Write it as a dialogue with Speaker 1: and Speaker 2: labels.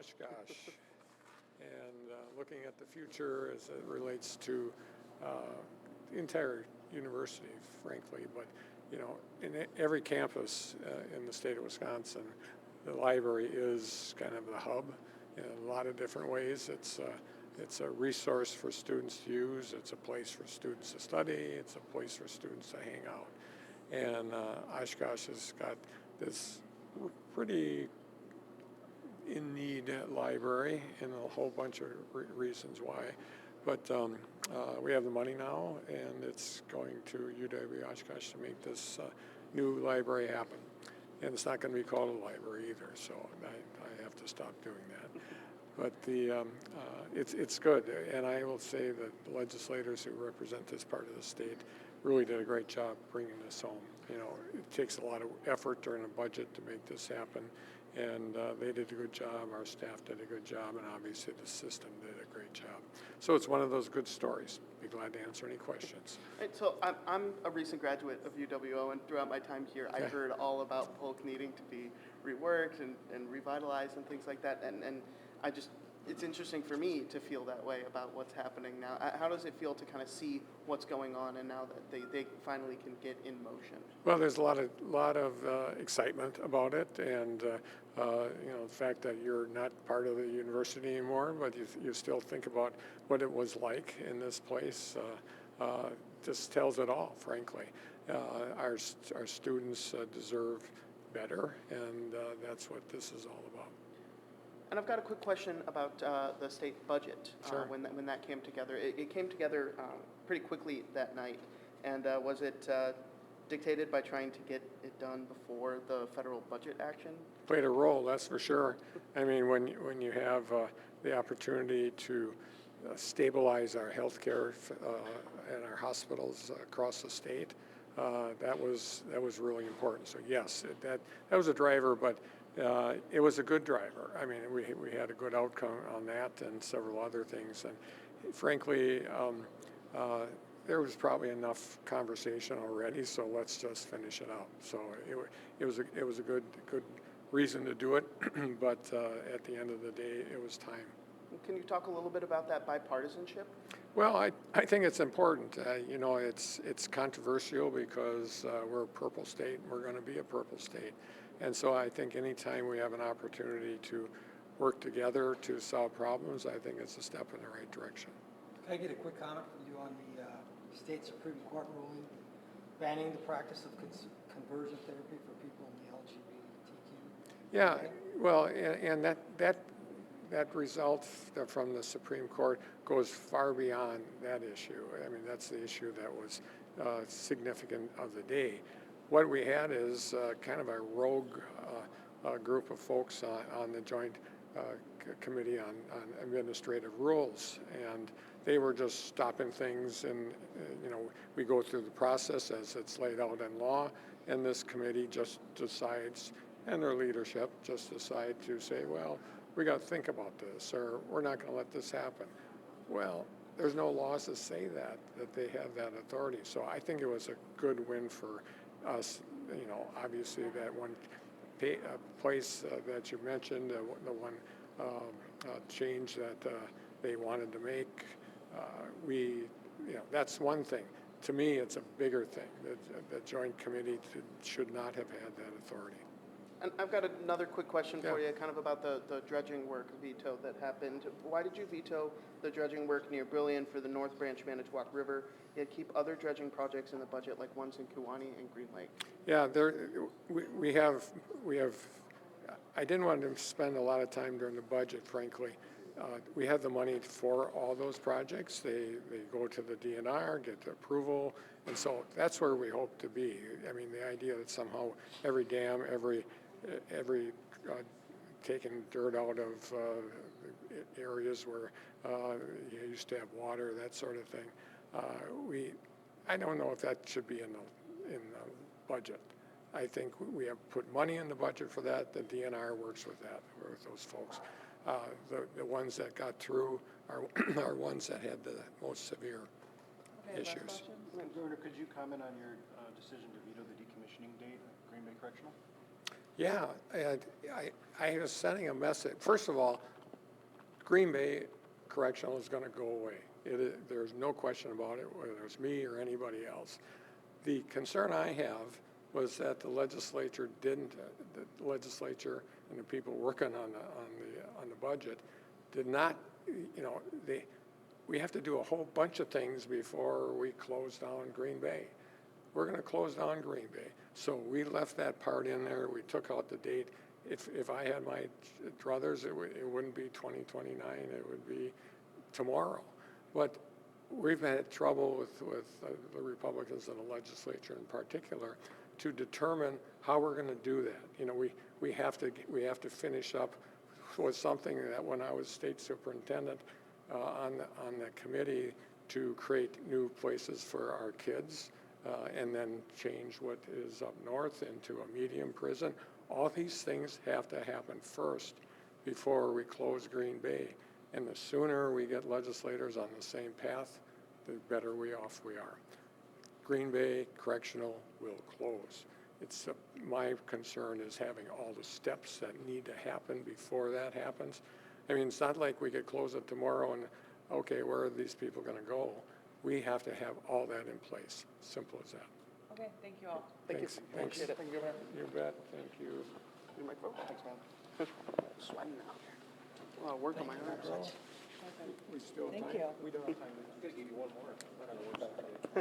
Speaker 1: UW-Oshkosh and looking at the future as it relates to the entire university, frankly. But, you know, in every campus in the state of Wisconsin, the library is kind of the hub in a lot of different ways. It's a resource for students to use. It's a place for students to study. It's a place for students to hang out. And Oshkosh has got this pretty in-need library and a whole bunch of reasons why. But we have the money now, and it's going to UW-Oshkosh to make this new library happen. And it's not going to be called a library either, so I have to stop doing that. But it's good, and I will say that the legislators who represent this part of the state really did a great job bringing this home. You know, it takes a lot of effort during a budget to make this happen, and they did a good job, our staff did a good job, and obviously the system did a great job. So it's one of those good stories. Be glad to answer any questions.
Speaker 2: Right, so I'm a recent graduate of UWO, and throughout my time here, I heard all about Polk needing to be reworked and revitalized and things like that, and it's interesting for me to feel that way about what's happening now. How does it feel to kind of see what's going on and now that they finally can get in motion?
Speaker 1: Well, there's a lot of excitement about it, and you know, the fact that you're not part of the university anymore, but you still think about what it was like in this place. Just tells it all, frankly. Our students deserve better, and that's what this is all about.
Speaker 2: And I've got a quick question about the state budget.
Speaker 1: Sure.
Speaker 2: When that came together. It came together pretty quickly that night. And was it dictated by trying to get it done before the federal budget action?
Speaker 1: Played a role, that's for sure. I mean, when you have the opportunity to stabilize our healthcare and our hospitals across the state, that was really important. So yes, that was a driver, but it was a good driver. I mean, we had a good outcome on that and several other things. And frankly, there was probably enough conversation already, so let's just finish it out. So it was a good reason to do it, but at the end of the day, it was time.
Speaker 2: Can you talk a little bit about that bipartisanship?
Speaker 1: Well, I think it's important. You know, it's controversial because we're a purple state and we're going to be a purple state. And so I think anytime we have an opportunity to work together to solve problems, I think it's a step in the right direction.
Speaker 3: Can I get a quick comment from you on the state Supreme Court ruling banning the practice of conversion therapy for people in the LGBTQ?
Speaker 1: Yeah, well, and that result from the Supreme Court goes far beyond that issue. I mean, that's the issue that was significant of the day. What we had is kind of a rogue group of folks on the Joint Committee on Administrative Rules, and they were just stopping things. And you know, we go through the process as it's laid out in law, and this committee just decides, and their leadership just decide to say, well, we got to think about this, or we're not going to let this happen. Well, there's no laws that say that they have that authority. So I think it was a good win for us. You know, obviously that one place that you mentioned, the one change that they wanted to make, you know, that's one thing. To me, it's a bigger thing. The Joint Committee should not have had that authority.
Speaker 2: And I've got another quick question for you, kind of about the dredging work veto that happened. Why did you veto the dredging work near Brillion for the North Branch Manitowoc River, yet keep other dredging projects in the budget like ones in Kewanee and Green Lake?
Speaker 1: Yeah, we have. I didn't want to spend a lot of time during the budget, frankly. We have the money for all those projects. They go to the DNR, get the approval, and so that's where we hope to be. I mean, the idea that somehow every dam, every taking dirt out of areas where you used to have water, that sort of thing. I don't know if that should be in the budget. I think we have put money in the budget for that. The DNR works with that, with those folks. The ones that got through are ones that had the most severe issues.
Speaker 4: Governor, could you comment on your decision to veto the decommissioning date at Green Bay Correctional?
Speaker 1: Yeah, and I was sending a message. First of all, Green Bay Correctional is going to go away. There's no question about it, whether it's me or anybody else. The concern I have was that the legislature didn't, the legislature and the people working on the budget did not, you know, we have to do a whole bunch of things before we close down Green Bay. We're going to close down Green Bay. So we left that part in there. We took out the date. If I had my druthers, it wouldn't be 2029. It would be tomorrow. But we've had trouble with the Republicans in the legislature in particular to determine how we're going to do that. You know, we have to finish up with something that when I was state superintendent on the committee to create new places for our kids and then change what is up north into a medium prison. All these things have to happen first before we close Green Bay. And the sooner we get legislators on the same path, the better off we are. Green Bay Correctional will close. My concern is having all the steps that need to happen before that happens. I mean, it's not like we could close it tomorrow and, okay, where are these people going to go? We have to have all that in place. Simple as that.
Speaker 4: Okay, thank you all.
Speaker 1: Thanks.
Speaker 2: Appreciate it.
Speaker 1: You bet. Thank you.
Speaker 2: Do my vote. Thanks, man. Sweating out here. A lot of work on my arms.
Speaker 1: We still have
Speaker 4: Thank
Speaker 1: time?
Speaker 4: you.
Speaker 1: We don't have time. I'm going to give you one more.